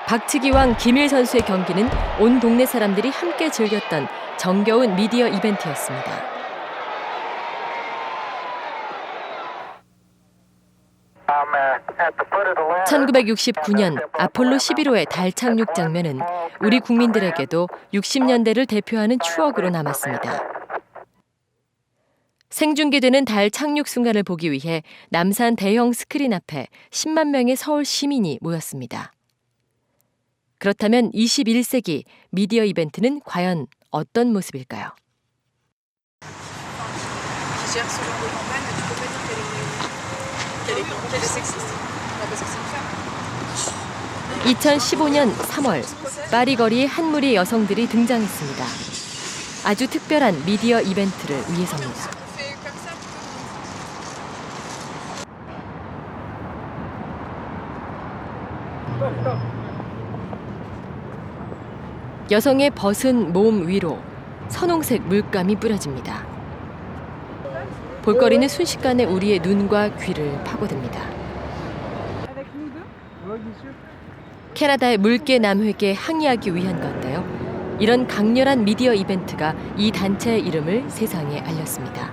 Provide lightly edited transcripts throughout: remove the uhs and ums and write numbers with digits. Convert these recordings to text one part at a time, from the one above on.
박치기왕 김일 선수의 경기는 온 동네 사람들이 함께 즐겼던 정겨운 미디어 이벤트였습니다. (1969년) 아폴로 11호의 달 착륙 장면은 우리 국민들에게도 60년대를 대표하는 추억으로 남았습니다. 생중계되는 달 착륙 순간을 보기 위해 남산 대형 스크린 앞에 10만 명의 서울 시민이 모였습니다. 그렇다면 21세기 미디어 이벤트는 과연 어떤 모습일까요? 2015년 3월 파리 거리에 한 무리의 여성들이 등장했습니다. 아주 특별한 미디어 이벤트를 위해서입니다. 여성의 벗은 몸 위로 선홍색 물감이 뿌려집니다. 볼거리는 순식간에 우리의 눈과 귀를 파고듭니다. 캐나다의 물개 남획에 항의하기 위한 건데요. 이런 강렬한 미디어 이벤트가 이 단체의 이름을 세상에 알렸습니다.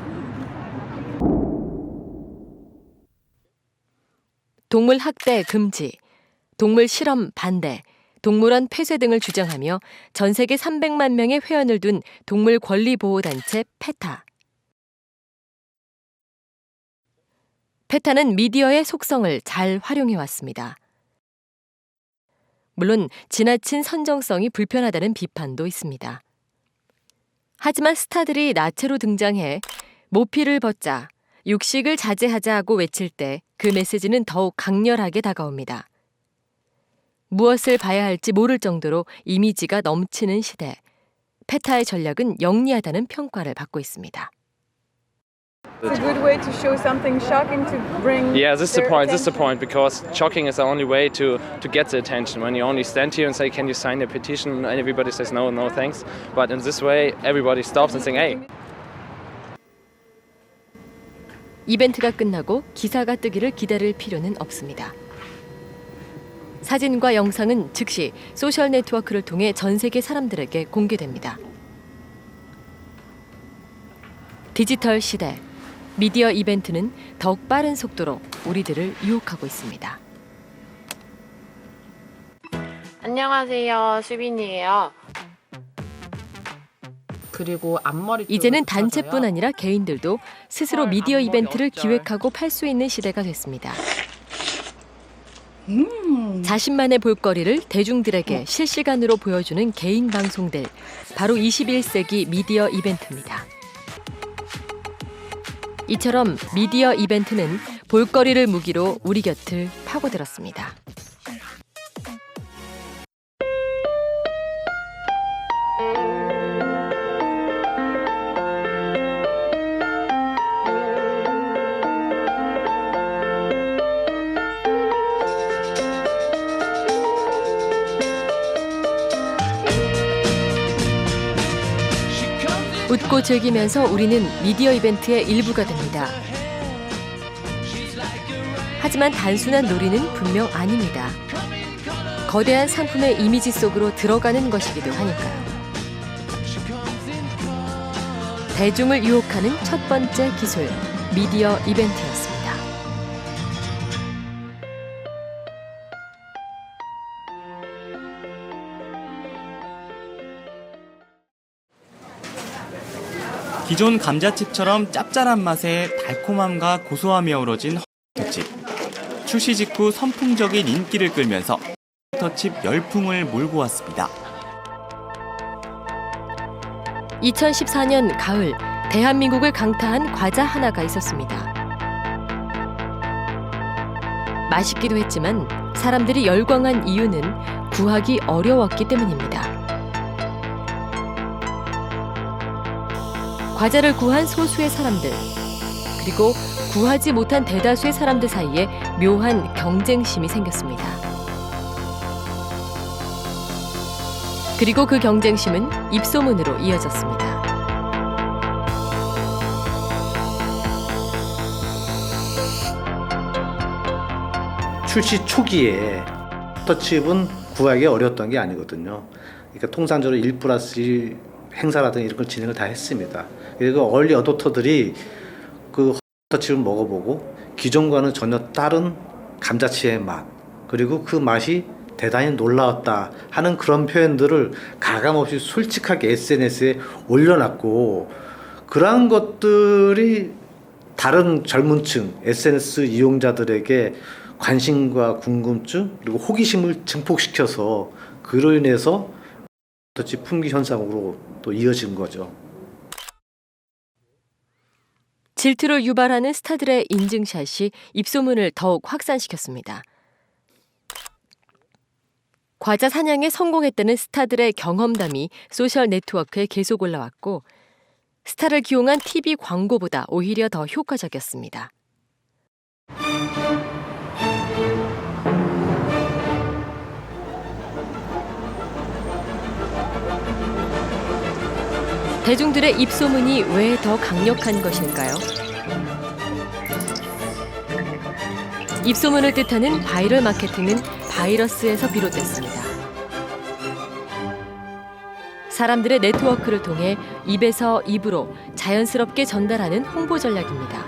동물 학대 금지, 동물 실험 반대, 동물원 폐쇄 등을 주장하며 전 세계 300만 명의 회원을 둔 동물 권리 보호 단체 페타. 페타는 미디어의 속성을 잘 활용해 왔습니다. 물론 지나친 선정성이 불편하다는 비판도 있습니다. 하지만 스타들이 나체로 등장해 모피를 벗자, 육식을 자제하자 하고 외칠 때 그 메시지는 더욱 강렬하게 다가옵니다. 무엇을 봐야 할지 모를 정도로 이미지가 넘치는 시대. 페타의 전략은 영리하다는 평가를 받고 있습니다. It's a good way to show something shocking to bring. Yeah, this is the their point. This is the attention. point because shocking is the only way to get the attention. When you only stand here and say, "Can you sign a petition?" and everybody says, "No, no, thanks." But in this way, everybody stops and saying, "Hey." 이벤트가 끝나고 기사가 뜨기를 기다릴 필요는 없습니다. 사진과 영상은 즉시 소셜 네트워크를 통해 전 세계 사람들에게 공개됩니다. 디지털 시대, 미디어 이벤트는 더욱 빠른 속도로 우리들을 유혹하고 있습니다. 안녕하세요, 수빈이에요. 그리고 앞머리 이제는 단체뿐 아니라 개인들도 스스로 미디어 이벤트를 기획하고 팔 수 있는 시대가 됐습니다. 자신만의 볼거리를 대중들에게 실시간으로 보여주는 개인 방송들, 바로 21세기 미디어 이벤트입니다. 이처럼 미디어 이벤트는 볼거리를 무기로 우리 곁을 파고들었습니다. 웃고 즐기면서 우리는 미디어 이벤트의 일부가 됩니다. 하지만 단순한 놀이는 분명 아닙니다. 거대한 상품의 이미지 속으로 들어가는 것이기도 하니까요. 대중을 유혹하는 첫 번째 기술, 미디어 이벤트였습니다. 기존 감자칩처럼 짭짤한 맛에 달콤함과 고소함이 어우러진 터칩. 출시 직후 선풍적인 인기를 끌면서 터칩 열풍을 몰고 왔습니다. 2014년 가을, 대한민국을 강타한 과자 하나가 있었습니다. 맛있기도 했지만 사람들이 열광한 이유는 구하기 어려웠기 때문입니다. 과자를 구한 소수의 사람들, 그리고 구하지 못한 대다수의 사람들 사이에 묘한 경쟁심이 생겼습니다. 그리고 그 경쟁심은 입소문으로 이어졌습니다. 출시 초기에 터칩은 구하기 어려웠던 게 아니거든요. 그러니까 통상적으로 1+1 행사라든지 이런 걸 진행을 다 했습니다. 그리고 얼리 어도터들이 그 터치를 먹어보고 기존과는 전혀 다른 감자칩의 맛, 그리고 그 맛이 대단히 놀라웠다 하는 그런 표현들을 가감없이 솔직하게 SNS에 올려놨고, 그러한 것들이 다른 젊은 층 SNS 이용자들에게 관심과 궁금증 그리고 호기심을 증폭시켜서 그로 인해서 터치 품귀 현상으로 또 이어진 거죠. 질투를 유발하는 스타들의 인증샷이 입소문을 더욱 확산시켰습니다. 과자 사냥에 성공했다는 스타들의 경험담이 소셜 네트워크에 계속 올라왔고, 스타를 기용한 TV 광고보다 오히려 더 효과적이었습니다. 대중들의 입소문이 왜 더 강력한 것일까요? 입소문을 뜻하는 바이럴 마케팅은 바이러스에서 비롯됐습니다. 사람들의 네트워크를 통해 입에서 입으로 자연스럽게 전달하는 홍보 전략입니다.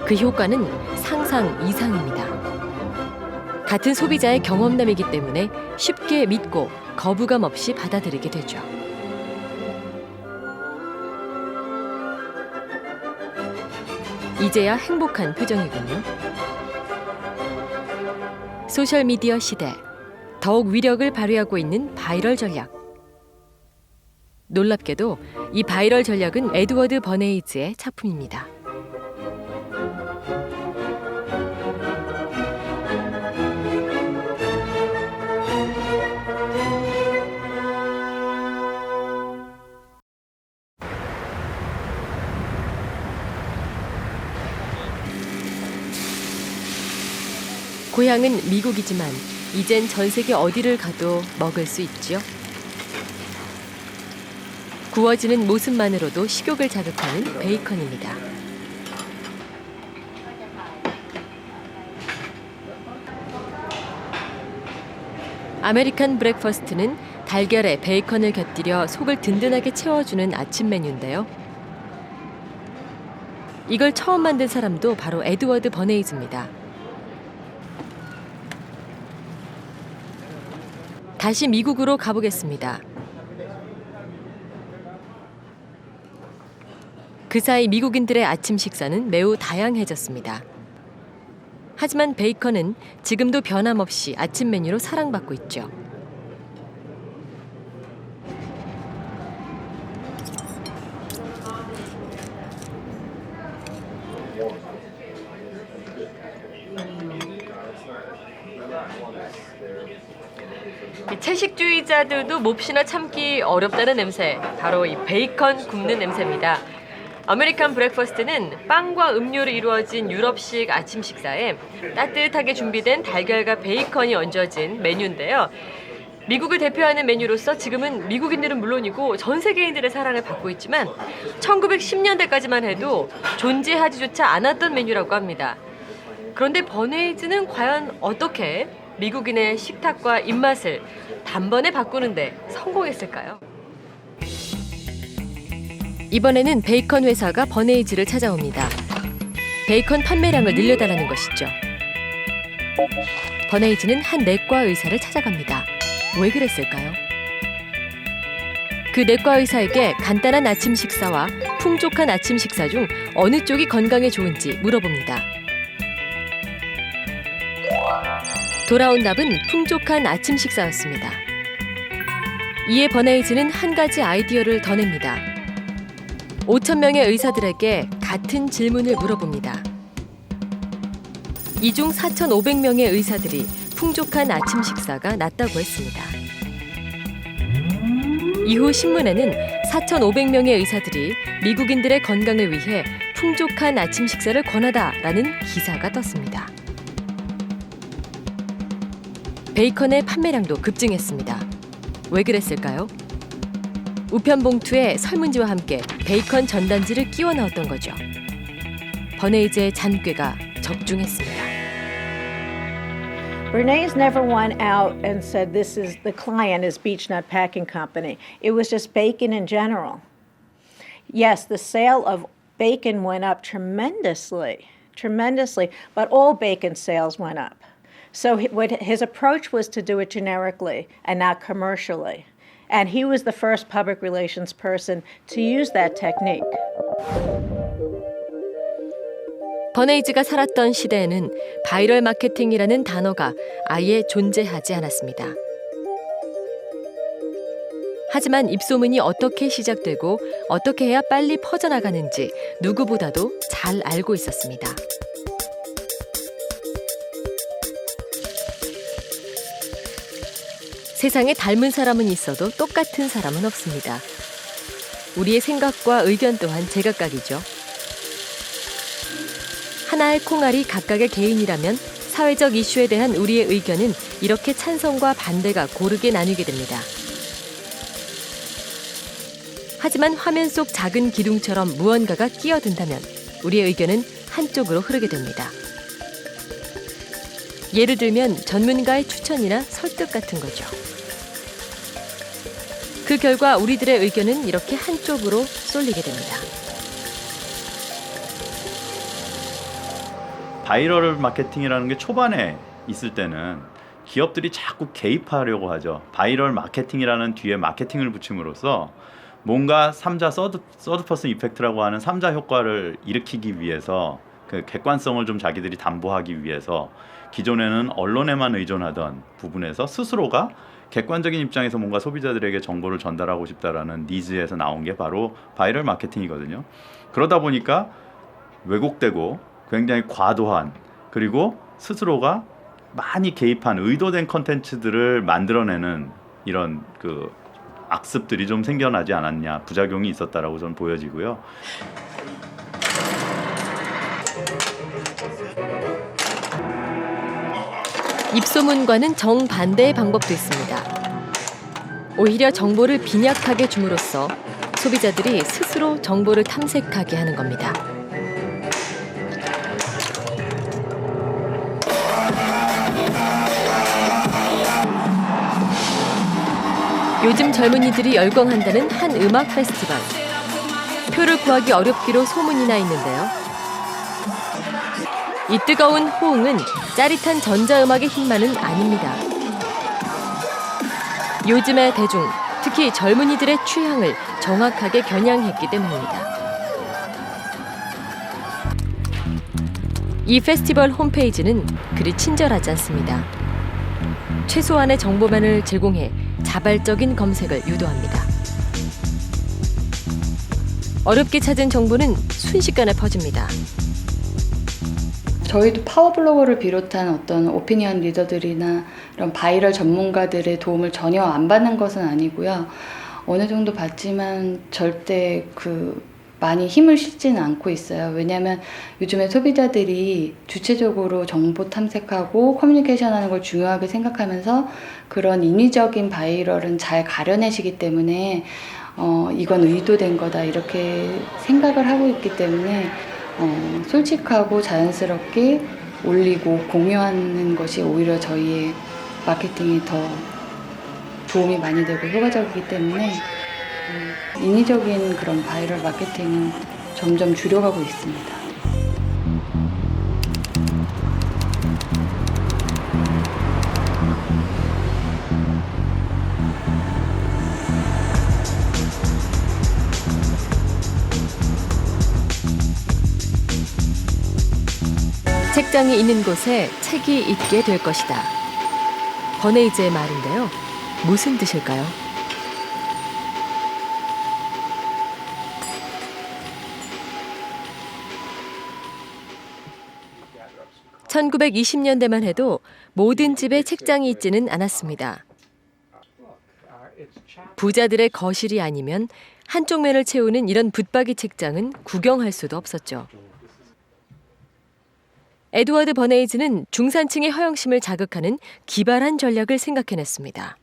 그 효과는 상상 이상입니다. 같은 소비자의 경험담이기 때문에 쉽게 믿고 거부감 없이 받아들이게 되죠. 이제야 행복한 표정이군요. 소셜미디어 시대, 더욱 위력을 발휘하고 있는 바이럴 전략. 놀랍게도 이 바이럴 전략은 에드워드 버네이즈의 작품입니다. 고향은 미국이지만 이젠 전 세계 어디를 가도 먹을 수 있죠. 구워지는 모습만으로도 식욕을 자극하는 베이컨입니다. 아메리칸 브렉퍼스트는 달걀에 베이컨을 곁들여 속을 든든하게 채워주는 아침 메뉴인데요. 이걸 처음 만든 사람도 바로 에드워드 버네이즈입니다. 다시 미국으로 가보겠습니다. 그 사이 미국인들의 아침 식사는 매우 다양해졌습니다. 하지만 베이컨은 지금도 변함없이 아침 메뉴로 사랑받고 있죠. 채식주의자들도 몹시나 참기 어렵다는 냄새, 바로 이 베이컨 굽는 냄새입니다. 아메리칸 브렉퍼스트는 빵과 음료로 이루어진 유럽식 아침 식사에 따뜻하게 준비된 달걀과 베이컨이 얹어진 메뉴인데요. 미국을 대표하는 메뉴로서 지금은 미국인들은 물론이고 전 세계인들의 사랑을 받고 있지만 1910년대까지만 해도 존재하지조차 않았던 메뉴라고 합니다. 그런데 버네이즈는 과연 어떻게 미국인의 식탁과 입맛을 단번에 바꾸는데 성공했을까요? 이번에는 베이컨 회사가 버네이즈를 찾아옵니다. 베이컨 판매량을 늘려달라는 것이죠. 버네이즈는 한 내과 의사를 찾아갑니다. 왜 그랬을까요? 그 내과 의사에게 간단한 아침 식사와 풍족한 아침 식사 중 어느 쪽이 건강에 좋은지 물어봅니다. 돌아온 답은 풍족한 아침 식사였습니다. 이에 버네이즈는 한 가지 아이디어를 더 냅니다. 5,000명의 의사들에게 같은 질문을 물어봅니다. 이 중 4,500명의 의사들이 풍족한 아침 식사가 낫다고 했습니다. 이후 신문에는 4,500명의 의사들이 미국인들의 건강을 위해 풍족한 아침 식사를 권하다라는 기사가 떴습니다. 베이컨의 판매량도 급증했습니다. 왜 그랬을까요? 우편 봉투에 설문지와 함께 베이컨 전단지를 끼워 넣었던 거죠. 버네이즈의 잔꾀가 적중했습니다. Bernays never went out and said this is the client is Beech-Nut Packing Company. It was just bacon in general. Yes, the sale of bacon went up tremendously, but all bacon sales went up. So his approach was to do it generically and not commercially. And he was the first public relations person to use that technique. 버네이즈가 살았던 시대에는 바이럴 마케팅이라는 단어가 아예 존재하지 않았습니다. 하지만 입소문이 어떻게 시작되고 어떻게 해야 빨리 퍼져나가는지 누구보다도 잘 알고 있었습니다. 세상에 닮은 사람은 있어도 똑같은 사람은 없습니다. 우리의 생각과 의견 또한 제각각이죠. 하나의 콩알이 각각의 개인이라면 사회적 이슈에 대한 우리의 의견은 이렇게 찬성과 반대가 고르게 나뉘게 됩니다. 하지만 화면 속 작은 기둥처럼 무언가가 끼어든다면 우리의 의견은 한쪽으로 흐르게 됩니다. 예를 들면 전문가의 추천이나 설득 같은 거죠. 그 결과 우리들의 의견은 이렇게 한쪽으로 쏠리게 됩니다. 바이럴 마케팅이라는 게 초반에 있을 때는 기업들이 자꾸 개입하려고 하죠. 바이럴 마케팅이라는 뒤에 마케팅을 붙임으로써 뭔가 3자 서드 퍼슨 이펙트라고 하는 3자 효과를 일으키기 위해서 그 객관성을 좀 자기들이 담보하기 위해서 기존에는 언론에만 의존하던 부분에서 스스로가 객관적인 입장에서 뭔가 소비자들에게 정보를 전달하고 싶다라는 니즈에서 나온 게 바로 바이럴 마케팅이거든요. 그러다 보니까 왜곡되고 굉장히 과도한 그리고 스스로가 많이 개입한 의도된 컨텐츠들을 만들어내는 이런 그 악습들이 좀 생겨나지 않았냐, 부작용이 있었다라고 저는 보여지고요. 입소문과는 정반대의 방법도 있습니다. 오히려 정보를 빈약하게 줌으로써 소비자들이 스스로 정보를 탐색하게 하는 겁니다. 요즘 젊은이들이 열광한다는 한 음악 페스티벌. 표를 구하기 어렵기로 소문이 나 있는데요. 이 뜨거운 호응은 짜릿한 전자음악의 힘만은 아닙니다. 요즘의 대중, 특히 젊은이들의 취향을 정확하게 겨냥했기 때문입니다. 이 페스티벌 홈페이지는 그리 친절하지 않습니다. 최소한의 정보만을 제공해 자발적인 검색을 유도합니다. 어렵게 찾은 정보는 순식간에 퍼집니다. 저희도 파워블로거를 비롯한 어떤 오피니언 리더들이나 이런 바이럴 전문가들의 도움을 전혀 안 받는 것은 아니고요. 어느 정도 받지만 절대 많이 힘을 실지는 않고 있어요. 왜냐하면 요즘에 소비자들이 주체적으로 정보 탐색하고 커뮤니케이션하는 걸 중요하게 생각하면서 그런 인위적인 바이럴은 잘 가려내시기 때문에 이건 의도된 거다 이렇게 생각을 하고 있기 때문에 솔직하고 자연스럽게 올리고 공유하는 것이 오히려 저희의 마케팅에 더 도움이 많이 되고 효과적이기 때문에 인위적인 그런 바이럴 마케팅은 점점 줄여가고 있습니다. 책장이 있는 곳에 책이 있게 될 것이다. 버네이즈의 말인데요. 무슨 뜻일까요? 1920년대만 해도 모든 집에 책장이 있지는 않았습니다. 부자들의 거실이 아니면 한쪽 면을 채우는 이런 붙박이 책장은 구경할 수도 없었죠. 에드워드 버네이즈는 중산층의 허영심을 자극하는 기발한 전략을 생각해냈습니다.